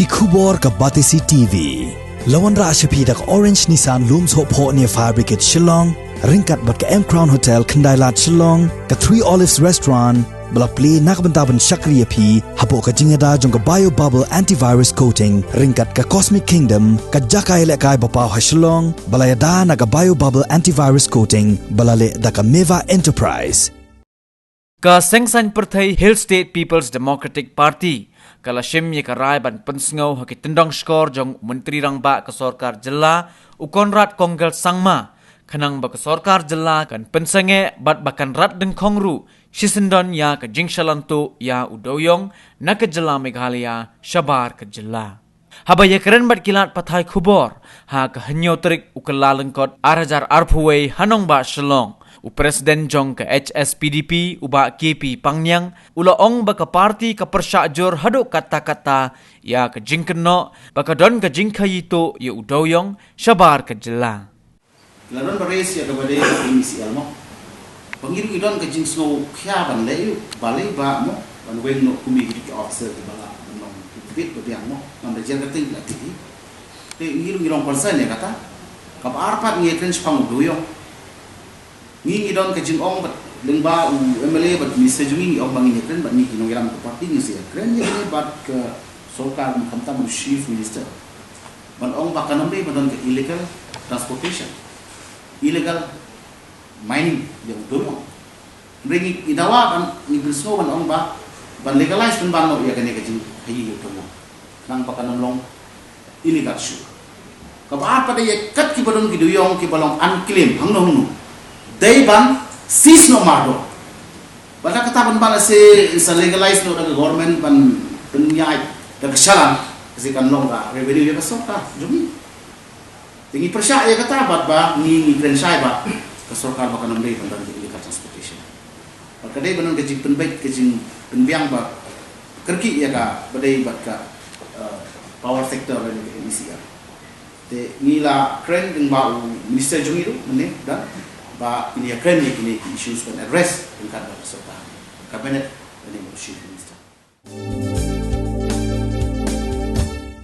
ki khubor ka Batisi TV. Lawan ra Hspdp Orange Nissan Looms Hope Ho near Fire Brigade Shillong, ringkat bat ka M Crown Hotel Kendailat Shillong, ka 3 Olives Restaurant, bala play nakbentaban Shakriya P, hapo ka jingada jong ka Bio Bubble Antivirus Coating, ringkat ka Cosmic Kingdom, ka Jakai Lekai Bapaw ha Shillong, bala yada na ka Bio Bubble Antivirus Coating, bala le da ka Meva Enterprise. Ka sengsan perthai Hill State People's Democratic Party kala shim ye ka rai ban Pynsngew ha ki tendong skor jong menteri rang ba ka sarkar jilla ukonrat konggal sangma khanang ba ka sarkar jilla kan Pynsngew bat bakan rat Dyngkhong ru shisindon ya ka Jingshalan tu ya Dewïong na ka jilla Meghalaya shabar ka jilla haba ye keren bat kilat pathai khubor ha ka hanyo trik ukalalengkot 8000 arphuwei hanong ba Shillong Presiden jong ke Hspdp uba KP Pynsngew ula ong baka parti ka persyajur haduk kata-kata ya ke Jingshalan baka don ke Jingshalan itu ya Dewïong shabar ke jela. Laron bares ya kepada misi almo. Pengiru idon ke Jingshalan kya ban leu balai ba mo ban weng no kumi ki officer di bala non bit bebiang mo nam de jaga ting la ti. Te ngiru ngirong persen ya kata. Kap arpat ngeten spang Dewïong. Ngi don ke Jingshalan bat lengba MLA bat Mr. Jungi ong bangi kren bat ni kinong iram ke parti ni sia kren ye bat ke Solkar Mkhamtam Chief Minister ban ong bakan nambe ban ke illegal transportation illegal mining yang Dewïong ringi idawa ban ni Pynsngew ban ong ba ban legalize ban no ya kene ke jing hayi Dewïong nang bakan long illegal shoe ka ba pa de kat ki badon ki Dewïong ki balong unclaim hang no hunu dai ban sis no mardo bala kata ban bala se legalize no daga government ban penyai daga shalan kasi kan long ka revenue ya kasok ka jumi tingi persya ya kata bat ba ni krensai ba kasok ka kan nambe ban dan di transportation bakadai banon ke jing penbait ke jing penbiang ba kerki ya ka badai bat ka power sector ni ke misi ya te ngila kren ding ba minister jumi tu ne dan ba ini akan ni issues kan address dengan kata serta kabinet dan Chief Minister.